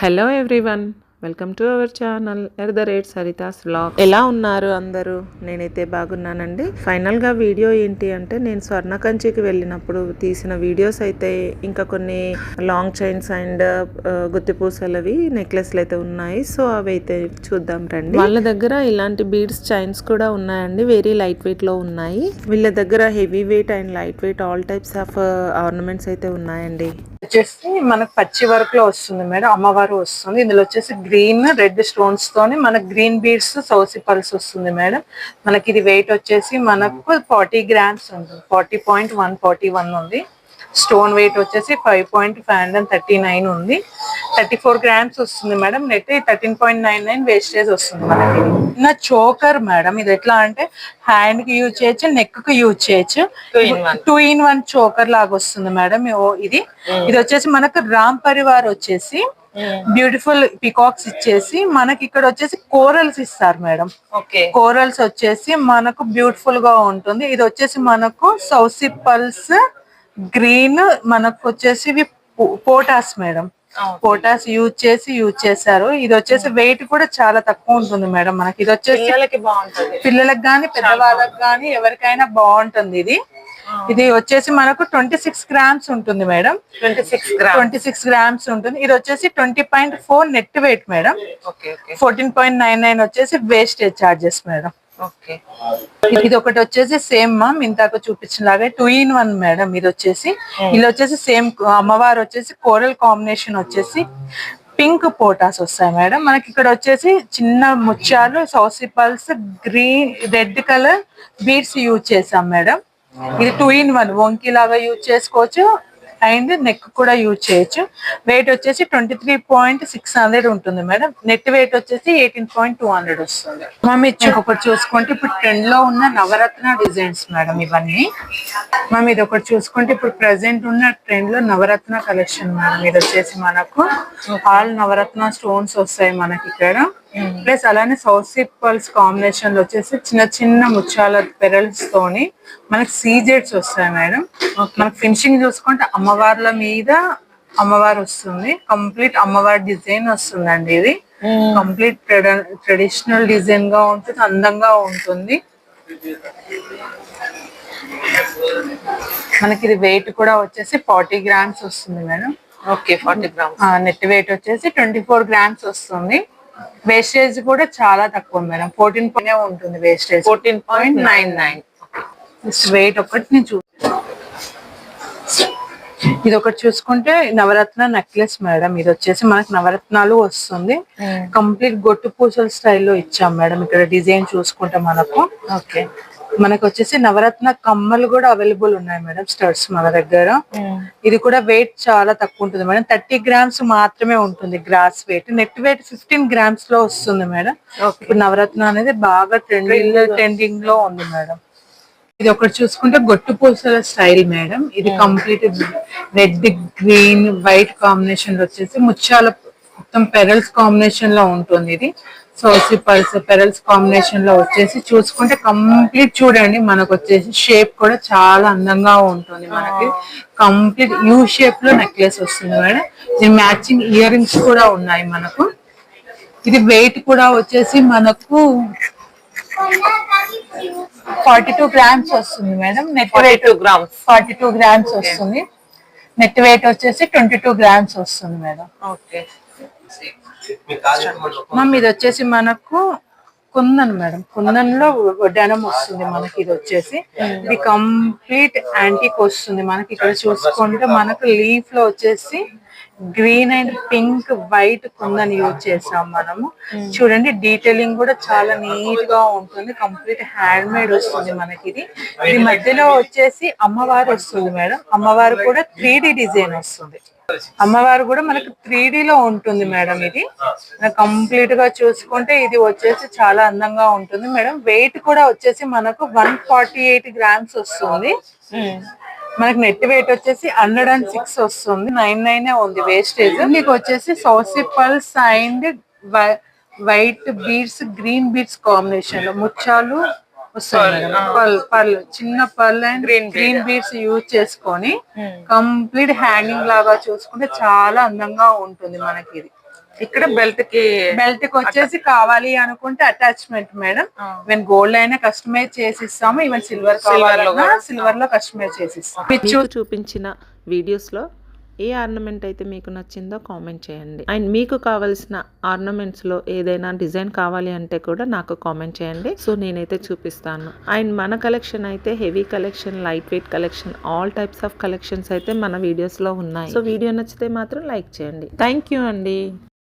Hello everyone, welcome to our channel at the rate Saritha's vlog. ఎలా ఉన్నారు అందరూ? నేనైతే బాగున్నానండి. ఫైనల్గా వీడియో ఏంటి అంటే, నేను స్వర్ణకంచికి వెళ్ళినప్పుడు తీసిన వీడియోస్ అయితే, ఇంకా కొన్ని లాంగ్ చైన్స్ అండ్ గుత్తిపూసలవి నెక్లెస్లు అయితే ఉన్నాయి. సో అవి అయితే చూద్దాం రండి. వాళ్ళ దగ్గర ఇలాంటి బీడ్స్ చైన్స్ కూడా ఉన్నాయండి, వెరీ లైట్ వెయిట్ లో ఉన్నాయి. వీళ్ళ దగ్గర heavy weight and light weight all types of ornaments అయితే ఉన్నాయండి. వచ్చేసి మనకు పచ్చి వర్క్ లో వస్తుంది మేడం, అమ్మవారు వస్తుంది. ఇందులో వచ్చేసి గ్రీన్ రెడ్ స్టోన్స్ తోని మనకు గ్రీన్ బీడ్స్ సౌసి పల్స్ వస్తుంది మేడం. మనకి ఇది వెయిట్ వచ్చేసి మనకు 40 గ్రామ్స్ ఉంది, 40.141 ఉంది. స్టోన్ వెయిట్ వచ్చేసి 5.539 ఉంది. 34 గ్రామ్స్ వస్తుంది మేడం. నెట్ 13.99 వేస్టేజ్ వస్తుంది మనకి. నా చోకర్ మేడం, ఇది ఎట్లా అంటే హ్యాండ్ కి యూజ్ చేయొచ్చు, నెక్ కి యూజ్ చేయొచ్చు. 2 in 1 చోకర్ లాగా వస్తుంది మేడం. ఇది ఇది వచ్చేసి మనకు రామ్ పరివార్ వచ్చేసి బ్యూటిఫుల్ పికాక్స్ ఇచ్చేసి మనకి ఇక్కడ వచ్చేసి కోరల్స్ ఇస్తారు మేడం. కోరల్స్ వచ్చేసి మనకు బ్యూటిఫుల్ గా ఉంటుంది. ఇది వచ్చేసి మనకు సౌసి పల్స్ గ్రీన్, మనకు వచ్చేసి ఇవి పోటాస్ మేడం. పోటాస్ యూజ్ చేశారు. ఇది వచ్చేసి వెయిట్ కూడా చాలా తక్కువ ఉంటుంది మేడం. మనకి ఇది వచ్చేసి పిల్లలకి గానీ పెద్దవాళ్ళకి గానీ ఎవరికైనా బాగుంటుంది. ఇది వచ్చేసి మనకు 26 గ్రామ్స్ ఉంటుంది మేడం. 26 గ్రామ్స్ ఉంటుంది. ఇది వచ్చేసి 20.4 నెట్ వెయిట్ మేడం. 14.99 వచ్చేసి వేస్టేజ్ చార్జెస్ మేడం. ఇది ఒకటి వచ్చేసి సేమ్ మామ్ ఇందాక చూపించిన లాగా 2 in 1 మేడం. ఇది వచ్చేసి సేమ్ అమ్మవారు వచ్చేసి కోరల్ కాంబినేషన్ వచ్చేసి పింక్ పోటాస్ వస్తాయి మేడం. మనకి ఇక్కడ వచ్చేసి చిన్న ముత్యాలు సౌసి pearls green red colour beads use చేసాం మేడం. ఇది 2 in 1 వంకీ లాగా యూజ్ చేసుకోవచ్చు అండ్ నెక్ కూడా యూజ్ చేయొచ్చు. వెయిట్ వచ్చేసి 23.600 ఉంటుంది మేడం. నెట్ వెయిట్ వచ్చేసి 18.200 వస్తుంది. మనం ఒకటి చూసుకుంటే ఇప్పుడు ట్రెండ్ లో ఉన్న నవరత్న డిజైన్స్ మేడం ఇవన్నీ. మనం ఇది ఒకటి చూసుకుంటే ఇప్పుడు ప్రెసెంట్ ఉన్న ట్రెండ్ లో నవరత్న కలెక్షన్ మేడం. ఇది వచ్చేసి మనకు ఆల్ నవరత్న స్టోన్స్ వస్తాయి మనకి ఇక్కడ. ప్లస్ అలానే సౌసి పల్స్ కాంబినేషన్ లో వచ్చేసి చిన్న చిన్న ముత్యాల పెరల్స్ తోని మనకి సీజెడ్స్ వస్తాయి మేడం. మనకి ఫినిషింగ్ చూసుకుంటే అమ్మవార్ల మీద అమ్మవారు వస్తుంది. కంప్లీట్ అమ్మవారి డిజైన్ వస్తుందండి. ఇది కంప్లీట్ ట్రెడిషనల్ డిజైన్ గా ఉంటుంది, అందంగా ఉంటుంది. మనకి ఇది వెయిట్ కూడా వచ్చేసి 40 గ్రామ్స్ వస్తుంది మేడం. 40 గ్రామ్స్. నెట్ వెయిట్ వచ్చేసి 24 గ్రామ్స్ వస్తుంది. వేస్టేజ్ కూడా చాలా తక్కువ మేడం. 14 ఉంటుంది వేస్టేజ్. 14.99. వెయిట్ ఒకటి నేను ఇది ఒకటి చూసుకుంటే నవరత్న నెక్లెస్ మేడం. ఇది వచ్చేసి మనకి నవరత్నాలు వస్తుంది. కంప్లీట్ గొట్టు పూసల స్టైల్లో ఇచ్చాం మేడం. ఇక్కడ డిజైన్ చూసుకుంటే మనకు వచ్చేసి నవరత్న కమ్మలు కూడా అవైలబుల్ ఉన్నాయి మేడం, స్టడ్స్ మన దగ్గర. ఇది కూడా వెయిట్ చాలా తక్కువ ఉంటుంది మేడం. 30 గ్రామ్స్ మాత్రమే ఉంటుంది gross weight. Net weight 15 grams లో వస్తుంది మేడం. ఇప్పుడు నవరత్న అనేది బాగా ట్రెండింగ్ లో ఉంది మేడం. ఇది ఒకటి చూసుకుంటే గొట్టు పూసల స్టైల్ మేడం. ఇది complete red green white combination లో వచ్చేసి ముత్యాల మొత్తం పెరల్స్ కాంబినేషన్ లో ఉంటుంది. ఇది సౌసి పల్స్ పెరల్స్ కాంబినేషన్ లో వచ్చేసి చూసుకుంటే కంప్లీట్ చూడండి, మనకు వచ్చేసి షేప్ కూడా చాలా అందంగా ఉంటుంది. మనకి కంప్లీట్ యూ షేప్ లో నెక్లెస్ వస్తుంది మేడం. ఇది మ్యాచింగ్ ఇయర్ రింగ్స్ కూడా ఉన్నాయి మనకు. ఇది వెయిట్ కూడా వచ్చేసి మనకు 42 గ్రామ్స్ వస్తుంది మేడం. నెట్ వెయిట్ 42 గ్రామ్స్ వస్తుంది. నెట్ వెయిట్ వచ్చేసి 22 గ్రామ్స్ వస్తుంది మేడం. ఇది వచ్చేసి మనకు కుందన్ మేడం. కుందన్ లో వడ్డానం వస్తుంది మనకి. ఇది వచ్చేసి ఇది కంప్లీట్ యాంటిక్ వస్తుంది మనకి. ఇక్కడ చూసుకుంటే మనకు లీఫ్ లో వచ్చేసి green and pink white kundan use చేసాం మనము. చూడండి డీటెయిలింగ్ కూడా చాలా నీట్ గా ఉంటుంది. కంప్లీట్ హ్యాండ్ మేడ్ వస్తుంది మనకి. ఇది మధ్యలో వచ్చేసి అమ్మవారు వస్తుంది మేడం. అమ్మవారు కూడా 3D డిజైన్ వస్తుంది. అమ్మవారు కూడా మనకి 3D లో ఉంటుంది మేడం. ఇది కంప్లీట్ గా చూసుకుంటే ఇది వచ్చేసి చాలా అందంగా ఉంటుంది మేడం. వెయిట్ కూడా వచ్చేసి మనకు 148 గ్రామ్స్ వస్తుంది. మనకి నెట్ వెయిట్ వచ్చేసి 106 వస్తుంది. 99 ఉంది వేస్టేజ్. మీకు వచ్చేసి సౌసి pearls and white beads green beads combination లో ముత్యాలు వస్తాయి మేడం. పర్ల్ చిన్న pearl and green beads use చేసుకొని కంప్లీట్ హ్యాంగింగ్ లాగా చూసుకుంటే చాలా అందంగా ఉంటుంది మనకి. ఇది ఇక్కడ బెల్ట్ కి వచ్చేసి కావాలి అనుకుంటే అటాచ్మెంట్ మేడం. ఈవెన్ గోల్డ్ అయినా కస్టమైజ్ చేసి ఇస్తాము, ఈవెన్ సిల్వర్ సిల్వర్ లో కస్టమైజ్ చేసి ఇస్తాము. మీకు చూపించిన వీడియోస్ లో ఏ ఆర్నమెంట్ అయితే మీకు నచ్చిందో కామెంట్ చేయండి. అండ్ మీకు కావాల్సిన ఆర్నమెంట్స్ లో ఏదైనా డిజైన్ కావాలి అంటే కూడా నాకు కామెంట్ చేయండి. సో నేనైతే చూపిస్తాను. అండ్ మన కలెక్షన్ అయితే heavy collection, light weight collection, all types of collections అయితే మన వీడియోస్ లో ఉన్నాయి. సో వీడియో నచ్చితే మాత్రం లైక్ చేయండి. థ్యాంక్ యూ అండి.